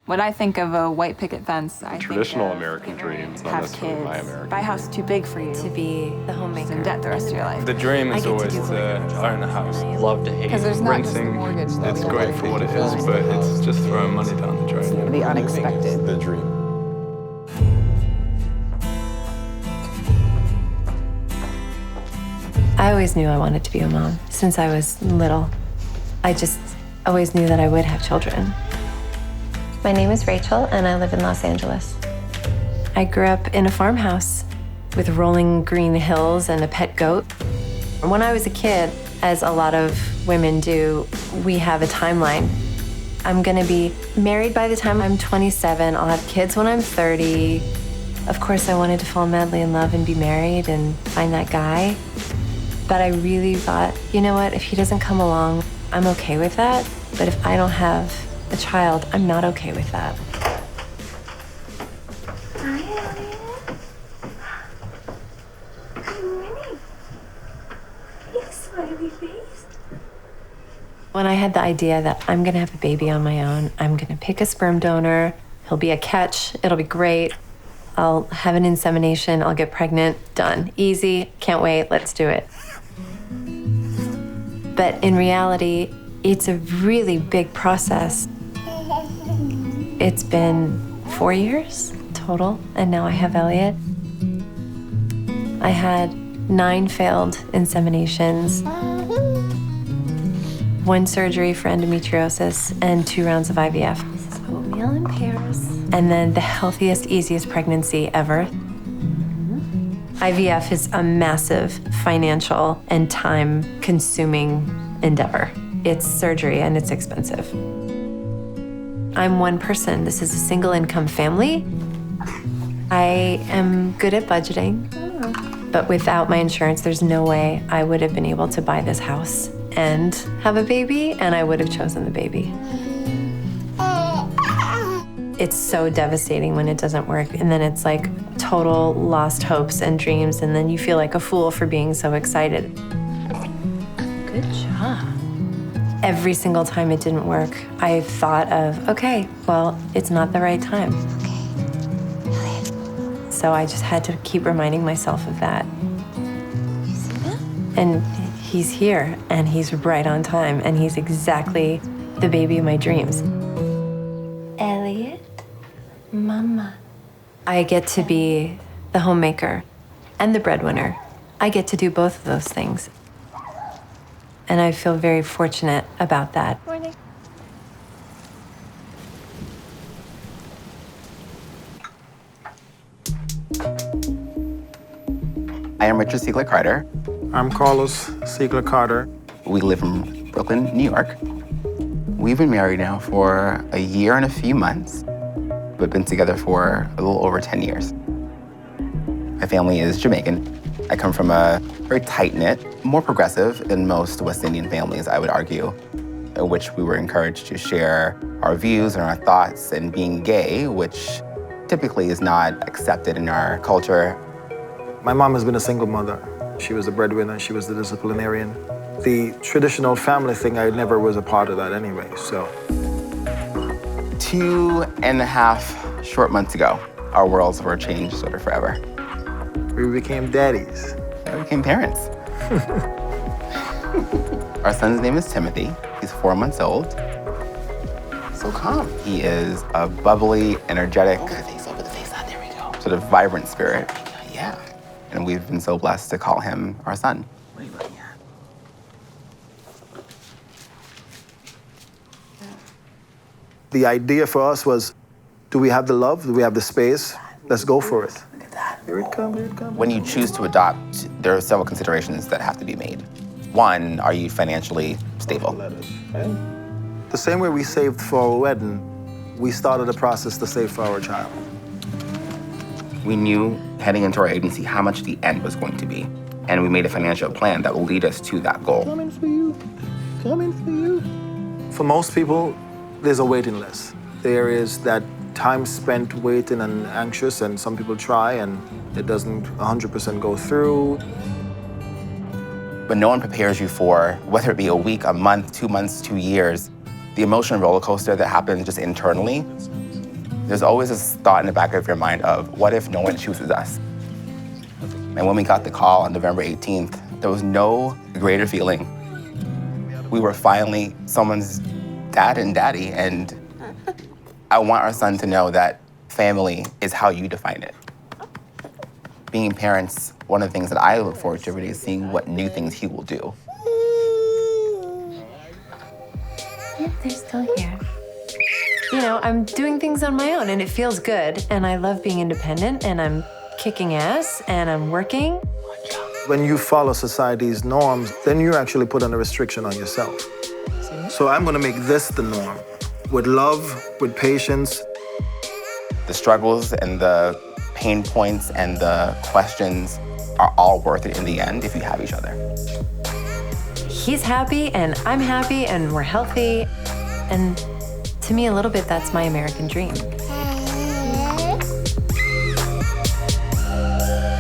When I think of a white picket fence, I traditional think of American dreams, not have necessarily kids, my American buy a house too big for you, to be the homemaker, in debt the rest of your life. The dream is always to own a house. Love to hate. Because there's not just the Renting, mortgage that it's we great have for to what it pay is, for. but it's just throwing money down the drain. The unexpected. The dream. I always knew I wanted to be a mom since I was little. I just always knew that I would have children. My name is Rachel, and I live in Los Angeles. I grew up in a farmhouse with rolling green hills and a pet goat. When I was a kid, as a lot of women do, we have a timeline. I'm gonna be married by the time I'm 27. I'll have kids when I'm 30. Of course, I wanted to fall madly in love and be married and find that guy. But I really thought, you know what, if he doesn't come along, I'm okay with that. But if I don't have a child, I'm not okay with that. Hi, Elliot. Good morning. You smiley face. When I had the idea that I'm gonna have a baby on my own, I'm gonna pick a sperm donor, he'll be a catch, it'll be great. I'll have an insemination, I'll get pregnant, done. Easy, can't wait, let's do it. But in reality, it's a really big process. It's been 4 years total, and now I have Elliot. I had 9 failed inseminations, 1 surgery for endometriosis, and 2 rounds of IVF. This is oatmeal and pears. And then the healthiest, easiest pregnancy ever. IVF is a massive financial and time-consuming endeavor. It's surgery and it's expensive. I'm one person. This is a single income family. I am good at budgeting, but without my insurance, there's no way I would have been able to buy this house and have a baby, and I would have chosen the baby. It's so devastating when it doesn't work, and then it's like total lost hopes and dreams, and then you feel like a fool for being so excited. Good job. Every single time it didn't work, I thought of, okay, well, it's not the right time. So I just had to keep reminding myself of that. You see that? And he's here, and he's right on time, and he's exactly the baby of my dreams. Elliot, Mama. I get to be the homemaker and the breadwinner. I get to do both of those things. And I feel very fortunate about that. Morning. I am Richard Siegler Carter. I'm Carlos Siegler Carter. We live in Brooklyn, New York. We've been married now for a year and a few months, but been together for a little over 10 years. My family is Jamaican. I come from a very tight-knit, more progressive than most West Indian families, I would argue, in which we were encouraged to share our views and our thoughts, and being gay, which typically is not accepted in our culture. My mom has been a single mother. She was the breadwinner, she was the disciplinarian. The traditional family thing, I never was a part of that anyway, so. 2.5 short months ago, our worlds were changed sort of forever. We became daddies. We became parents. Our son's name is Timothy. He's 4 months old. So calm. He is a bubbly, energetic, over the face, there we go. Sort of vibrant spirit. Yeah. And we've been so blessed to call him our son. What are you looking at? The idea for us was, do we have the love? Do we have the space? Let's go for it. Look at that. Here it comes, here it comes. When you choose to adopt, there are several considerations that have to be made. One, are you financially stable? The same way we saved for our wedding, we started a process to save for our child. We knew heading into our agency how much the end was going to be. And we made a financial plan that will lead us to that goal. Coming for you. Coming for you. For most people, there's a waiting list. There is that time spent waiting and anxious, and some people try and it doesn't 100% go through. But no one prepares you for, whether it be a week, a month, 2 months, 2 years, the emotional roller coaster that happens just internally There's always this thought in the back of your mind of, what if no one chooses us? And when we got the call on November 18th, there was no greater feeling. We were finally someone's dad and daddy, and I want our son to know that family is how you define it. Being parents, one of the things that I look forward to really is seeing what new things he will do. Yep, they're still here. You know, I'm doing things on my own and it feels good, and I love being independent, and I'm kicking ass and I'm working. When you follow society's norms, then you actually put a restriction on yourself. So I'm gonna make this the norm, with love, with patience. The struggles and the pain points and the questions are all worth it in the end if you have each other. He's happy and I'm happy and we're healthy. And to me, a little bit, that's my American dream.